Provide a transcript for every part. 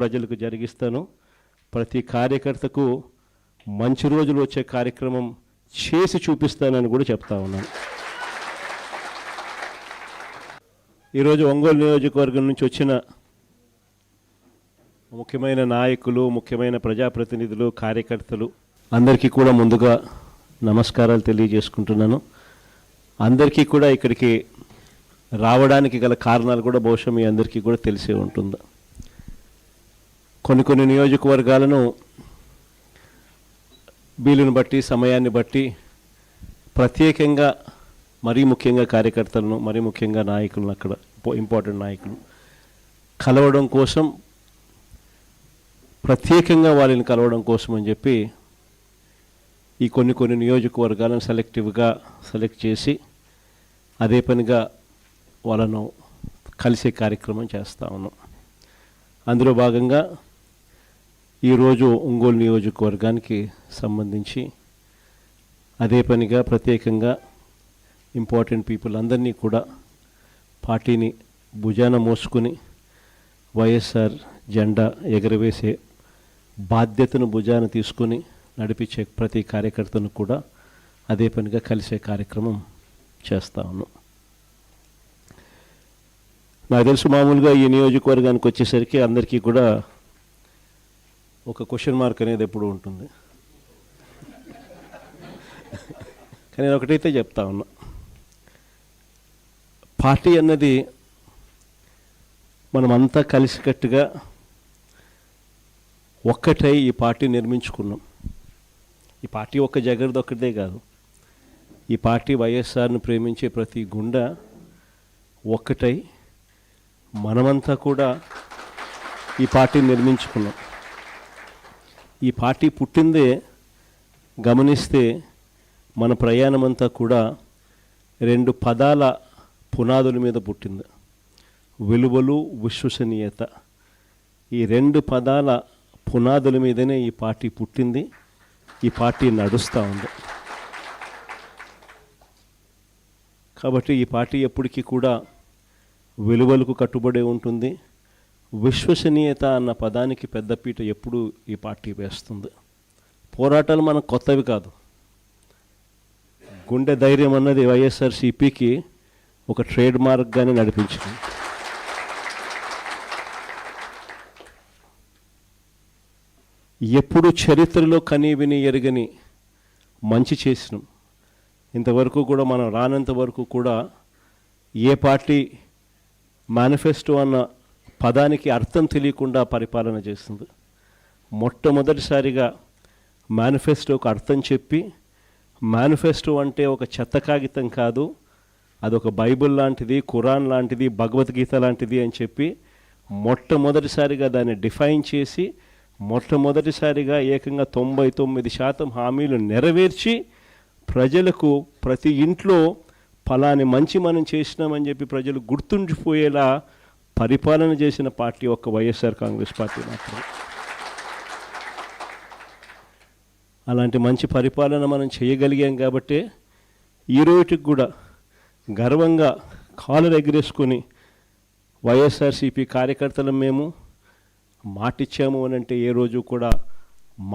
ప్రజలకు జరిగిస్తాను. ప్రతి కార్యకర్తకు మంచి రోజులు వచ్చే కార్యక్రమం చేసి చూపిస్తానని కూడా చెప్తా ఉన్నాను. ఈరోజు ఒంగోలు నియోజకవర్గం నుంచి వచ్చిన ముఖ్యమైన నాయకులు, ముఖ్యమైన ప్రజాప్రతినిధులు, కార్యకర్తలు అందరికీ కూడా ముందుగా నమస్కారాలు తెలియజేసుకుంటున్నాను. అందరికీ కూడా ఇక్కడికి రావడానికి గల కారణాలు కూడా బహుశా మీ అందరికీ కూడా తెలిసే ఉంటుంది. కొన్ని నియోజకవర్గాలను వీలుని బట్టి, సమయాన్ని బట్టి ప్రత్యేకంగా మరీ ముఖ్యంగా కార్యకర్తలను, మరీ ముఖ్యంగా నాయకులను, అక్కడ ఇంపార్టెంట్ నాయకులు కలవడం కోసం, ప్రత్యేకంగా వాళ్ళని కలవడం కోసం అని చెప్పి ఈ కొన్ని నియోజకవర్గాలను సెలెక్ట్ చేసి అదే పనిగా వాళ్ళను కలిసే కార్యక్రమం చేస్తూ ఉన్నాం. అందులో భాగంగా ఈరోజు ఒంగోలు నియోజకవర్గానికి సంబంధించి అదే పనిగా ప్రత్యేకంగా ఇంపార్టెంట్ పీపుల్ అందరినీ కూడా పార్టీని భుజాన మోసుకుని వైఎస్ఆర్ జెండా ఎగరవేసే బాధ్యతను భుజాన తీసుకుని నడిపించే ప్రతి కార్యకర్తను కూడా అదే పనిగా కలిసే కార్యక్రమం చేస్తా ఉన్నాం. నాకు తెలుసు మామూలుగా ఈ నియోజకవర్గానికి వచ్చేసరికి అందరికీ కూడా ఒక క్వశ్చన్ మార్క్ అనేది ఎప్పుడు ఉంటుంది. కానీ నేను ఒకటైతే చెప్తా ఉన్నా, పార్టీ అన్నది మనమంతా కలిసికట్టుగా ఒక్కటై ఈ పార్టీ నిర్మించుకున్నాం. ఈ పార్టీ ఒక్క జగర్ది ఒక్కటే కాదు, ఈ పార్టీ వైఎస్ఆర్ను ప్రేమించే ప్రతి గుండె ఒక్కటై మనమంతా కూడా ఈ పార్టీని నిర్మించుకున్నాం. ఈ పార్టీ పుట్టిందే గమనిస్తే మన ప్రయాణమంతా కూడా 2 పదాల పునాదుల మీద పుట్టింది: విలువలు, విశ్వసనీయత. ఈ 2 పదాల పునాదుల మీదనే ఈ పార్టీ పుట్టింది, ఈ పార్టీ నడుస్తూ ఉంది. కాబట్టి ఈ పార్టీ ఎప్పటికీ కూడా విలువలకు కట్టుబడి ఉంటుంది. విశ్వసనీయత అన్న పదానికి పెద్దపీట ఎప్పుడు ఈ పార్టీ వేస్తుంది. పోరాటాలు మనకు కొత్తవి కాదు. గుండె ధైర్యం అన్నది వైఎస్ఆర్సీపీకి ఒక ట్రేడ్ మార్క్గానే నడిపించింది. ఎప్పుడు చరిత్రలో కనీ విని ఎరగని మంచి చేసినాం. ఇంతవరకు కూడా మనం రానంత వరకు కూడా ఏ పార్టీ మేనిఫెస్టో అన్న పదానికి అర్థం తెలియకుండా పరిపాలన చేస్తుంది. మొట్టమొదటిసారిగా మేనిఫెస్టోకి అర్థం చెప్పి, మేనిఫెస్టో అంటే ఒక చెత్త కాగితం కాదు, అదొక బైబిల్ లాంటిది, ఖురాన్ లాంటిది, భగవద్గీత లాంటిది అని చెప్పి మొట్టమొదటిసారిగా దాన్ని డిఫైన్ చేసి, మొట్టమొదటిసారిగా ఏకంగా 99% హామీలు నెరవేర్చి ప్రజలకు ప్రతి ఇంట్లో ఫలాని మంచి మనం చేసినామని చెప్పి ప్రజలు గుర్తుండిపోయేలా పరిపాలన చేసిన పార్టీ ఒక్క వైఎస్ఆర్ కాంగ్రెస్ పార్టీ మాత్రమే. అలాంటి మంచి పరిపాలన మనం చేయగలిగాం కాబట్టి ఈ రోజుకి కూడా గర్వంగా కాలర్ ఎగరేసుకొని వైఎస్ఆర్సీపీ కార్యకర్తలు మేము మాటిచ్చాము అని అంటే ఏ రోజు కూడా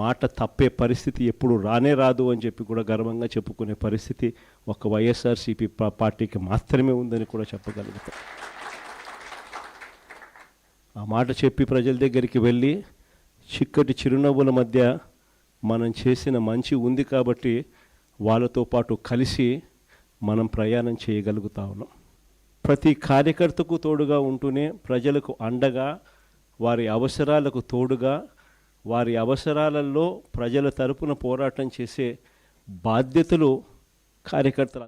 మాట తప్పే పరిస్థితి ఎప్పుడు రానే రాదు అని చెప్పి కూడా గర్వంగా చెప్పుకునే పరిస్థితి ఒక వైఎస్ఆర్సీపీ పార్టీకి మాత్రమే ఉందని కూడా చెప్పగలుగుతాం. ఆ మాట చెప్పి ప్రజల దగ్గరికి వెళ్ళి చిక్కటి చిరునవ్వుల మధ్య మనం చేసిన మంచి ఉంది కాబట్టి వాళ్ళతో పాటు కలిసి మనం ప్రయాణం చేయగలుగుతా ఉన్నాం. ప్రతి కార్యకర్తకు తోడుగా ఉంటూనే ప్రజలకు అండగా, వారి అవసరాలకు తోడుగా, వారి అవసరాలలో ప్రజల తరపున పోరాటం చేసే బాధ్యతలు కార్యకర్తలు